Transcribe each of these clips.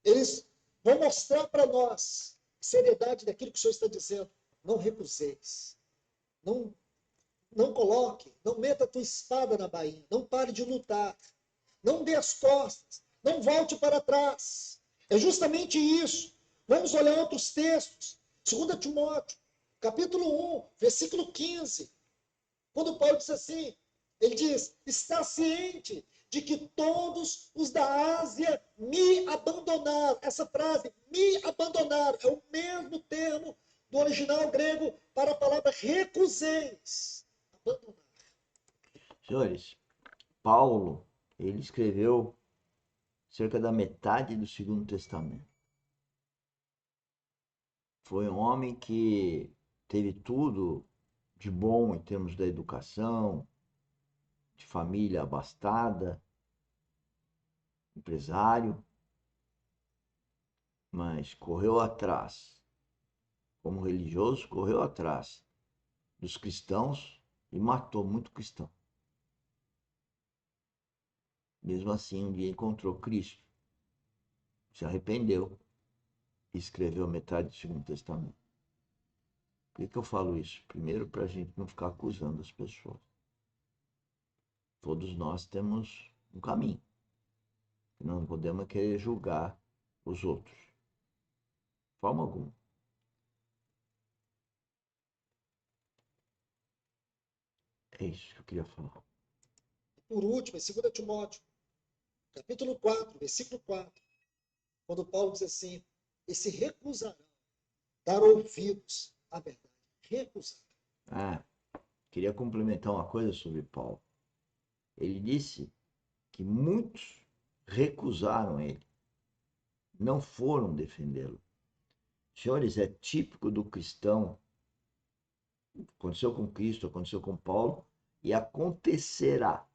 Eles vão mostrar para nós a seriedade daquilo que o Senhor está dizendo. Não recuseis. Não, não coloque, não meta a tua espada na bainha. Não pare de lutar. Não dê as costas. Não volte para trás. É justamente isso. Vamos olhar outros textos. 2 Timóteo, capítulo 1, versículo 15. Quando Paulo diz assim, ele diz, está ciente de que todos os da Ásia me abandonaram. Essa frase, me abandonaram, é o mesmo termo do original grego para a palavra recuseis. Abandonar. Senhores, Paulo, ele escreveu cerca da metade do Segundo Testamento. Foi um homem que teve tudo de bom em termos da educação, de família abastada, empresário, mas correu atrás, como religioso, correu atrás dos cristãos e matou muito cristão. Mesmo assim, um dia encontrou Cristo, se arrependeu e escreveu metade do Segundo Testamento. Por que eu falo isso? Primeiro, para a gente não ficar acusando as pessoas. Todos nós temos um caminho. Não podemos querer julgar os outros. De forma alguma. É isso que eu queria falar. Por último, em 2 Timóteo, capítulo 4, versículo 4, quando Paulo diz assim, e se recusarão dar ouvidos à verdade. Recusarão. Queria complementar uma coisa sobre Paulo. Ele disse que muitos recusaram ele, não foram defendê-lo. Senhores, é típico do cristão. Aconteceu com Cristo, aconteceu com Paulo e acontecerá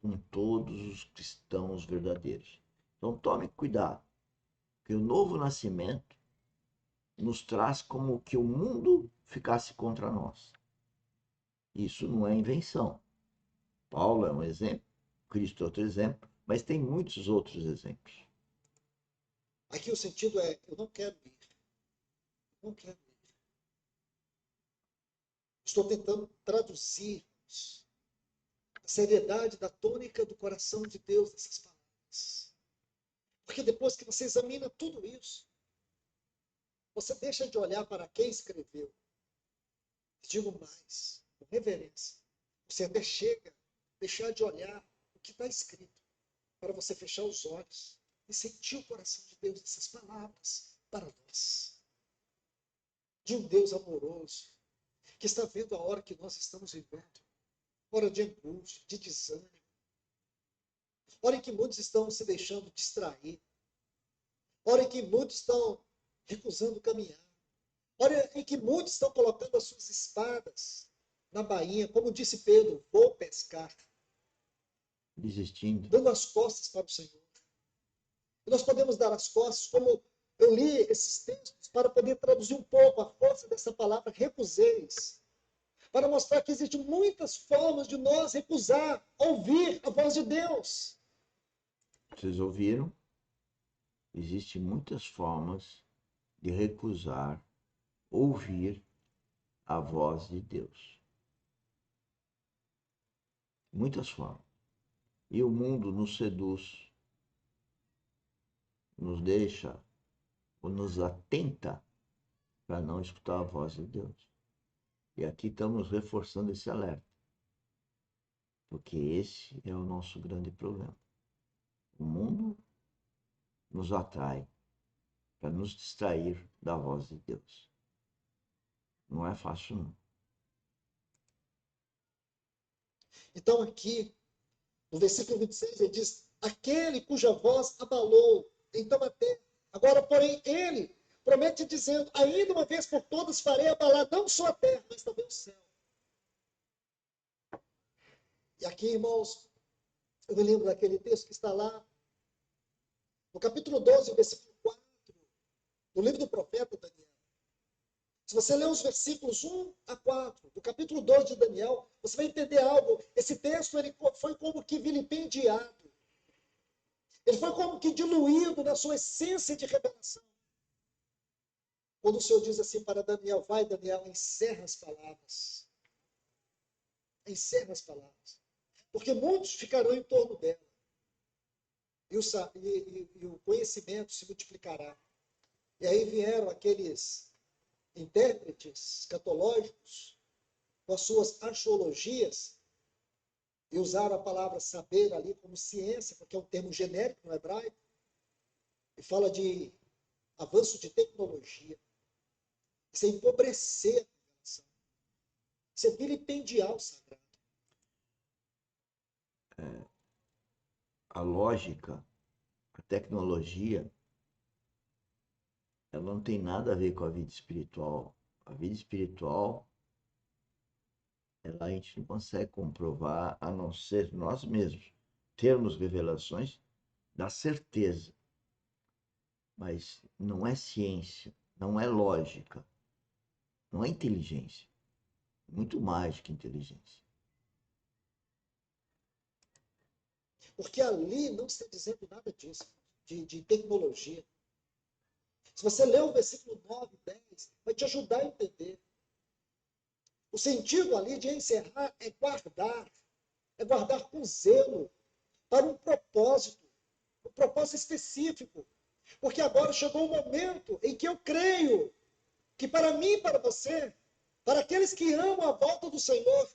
com todos os cristãos verdadeiros. Então tome cuidado, porque o novo nascimento nos traz como que o mundo ficasse contra nós. Isso não é invenção. Paulo é um exemplo, Cristo é outro exemplo, mas tem muitos outros exemplos. Aqui o sentido é, eu não quero ir. Não quero ir. Estou tentando traduzir a seriedade da tônica do coração de Deus nessas palavras. Porque depois que você examina tudo isso, você deixa de olhar para quem escreveu. Digo mais, com reverência. Você até chega a deixar de olhar o que está escrito, para você fechar os olhos e sentir o coração de Deus nessas palavras para nós. De um Deus amoroso, que está vendo a hora que nós estamos vivendo. Hora de angústia, de desânimo. Hora em que muitos estão se deixando distrair. Hora em que muitos estão recusando caminhar. Hora em que muitos estão colocando as suas espadas na bainha, como disse Pedro, vou pescar. Desistindo. Dando as costas para o Senhor. E nós podemos dar as costas, como eu li esses textos, para poder traduzir um pouco a força dessa palavra, recuseis. Para mostrar que existem muitas formas de nós recusar ouvir a voz de Deus. Vocês ouviram? Existem muitas formas de recusar ouvir a voz de Deus. Muitas formas. E o mundo nos seduz, nos deixa ou nos atenta para não escutar a voz de Deus. E aqui estamos reforçando esse alerta, porque esse é o nosso grande problema. O mundo nos atrai para nos distrair da voz de Deus. Não é fácil, não. Então aqui, no versículo 26, ele diz, aquele cuja voz abalou, então até. Agora, porém, ele promete dizendo, ainda uma vez por todas farei abalar não só a terra, mas também o céu. E aqui, irmãos, eu me lembro daquele texto que está lá, no capítulo 12, versículo 4, do livro do profeta Daniel. Se você ler os versículos 1 a 4 do capítulo 2 de Daniel, você vai entender algo. Esse texto ele foi como que vilipendiado. Ele foi como que diluído na sua essência de revelação. Quando o Senhor diz assim para Daniel, vai Daniel, encerra as palavras. Encerra as palavras. Porque muitos ficarão em torno dela. E o conhecimento se multiplicará. E aí vieram aqueles intérpretes escatológicos com as suas arqueologias e usaram a palavra saber ali como ciência, porque é um termo genérico no hebraico, e fala de avanço de tecnologia. Isso é empobrecer a revelação. Isso é vilipendiar o sagrado. A lógica, a tecnologia, ela não tem nada a ver com a vida espiritual. A vida espiritual, ela a gente não consegue comprovar a não ser nós mesmos termos revelações da certeza. Mas não é ciência, não é lógica, não é inteligência. Muito mais que inteligência. Porque ali não está dizendo nada disso, de tecnologia. Se você ler o versículo 9, 10, vai te ajudar a entender. O sentido ali de encerrar é guardar com zelo, para um propósito específico. Porque agora chegou o momento em que eu creio que para mim e para você, para aqueles que amam a volta do Senhor,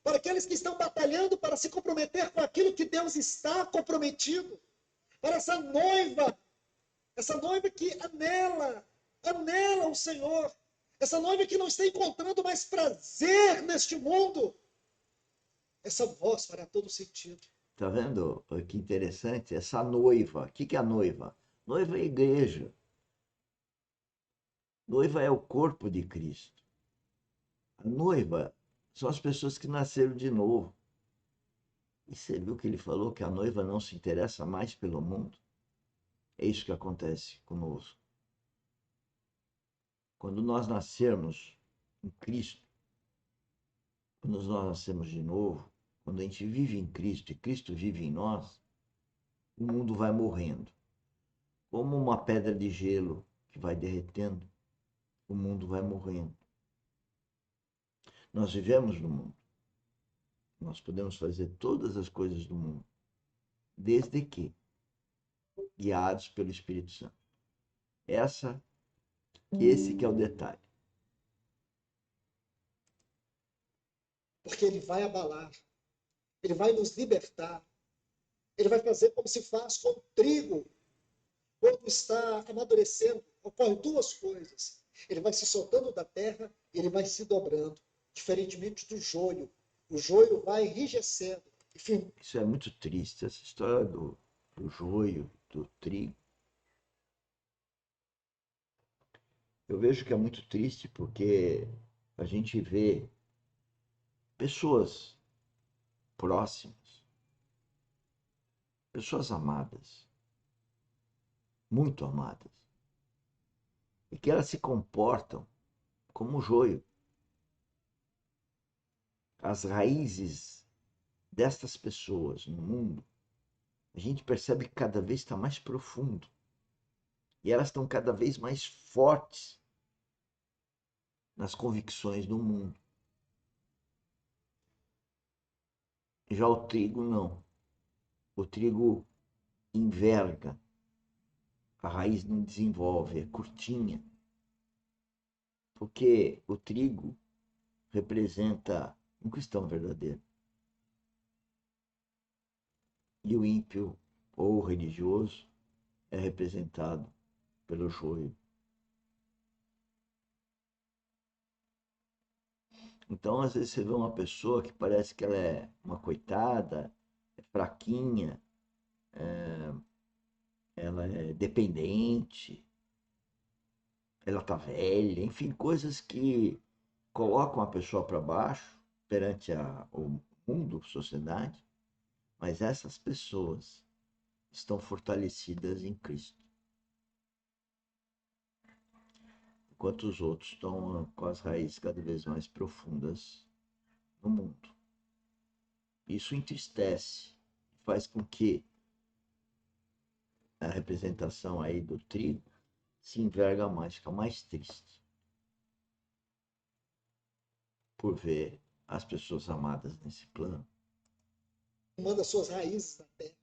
para aqueles que estão batalhando para se comprometer com aquilo que Deus está comprometido, para essa noiva que anela o Senhor, essa noiva que não está encontrando mais prazer neste mundo, essa voz fará todo sentido. Tá vendo que interessante? Essa noiva. O que é a noiva? Noiva é a igreja. Noiva é o corpo de Cristo. A noiva são as pessoas que nasceram de novo. E você viu que ele falou que a noiva não se interessa mais pelo mundo? É isso que acontece conosco. Quando nós nascermos em Cristo, quando nós nascemos de novo, quando a gente vive em Cristo e Cristo vive em nós, o mundo vai morrendo. Como uma pedra de gelo que vai derretendo, o mundo vai morrendo. Nós vivemos no mundo. Nós podemos fazer todas as coisas do mundo, desde que guiados pelo Espírito Santo. Esse que é o detalhe. Porque ele vai abalar, ele vai nos libertar, ele vai fazer como se faz com o trigo. Quando está amadurecendo, ocorrem duas coisas. Ele vai se soltando da terra e ele vai se dobrando, diferentemente do joio. O joio vai enrijecendo. Enfim, Isso é muito triste, essa história do joio, do trigo. Eu vejo que é muito triste porque a gente vê pessoas próximas, pessoas amadas, muito amadas, e que elas se comportam como joio. As raízes destas pessoas no mundo, a gente percebe que cada vez está mais profundo. E elas estão cada vez mais fortes nas convicções do mundo. Já o trigo não. O trigo enverga, a raiz não desenvolve, é curtinha. Porque o trigo representa um cristão verdadeiro. E o ímpio ou religioso é representado pelo joio. Então, às vezes, você vê uma pessoa que parece que ela é uma coitada, é fraquinha, ela é dependente, ela tá velha, enfim, coisas que colocam a pessoa para baixo perante o mundo, a sociedade, mas essas pessoas estão fortalecidas em Cristo, enquanto os outros estão com as raízes cada vez mais profundas no mundo. Isso entristece, faz com que a representação aí do trigo, se enverga mais, fica mais triste por ver as pessoas amadas nesse plano Manda suas raízes na terra.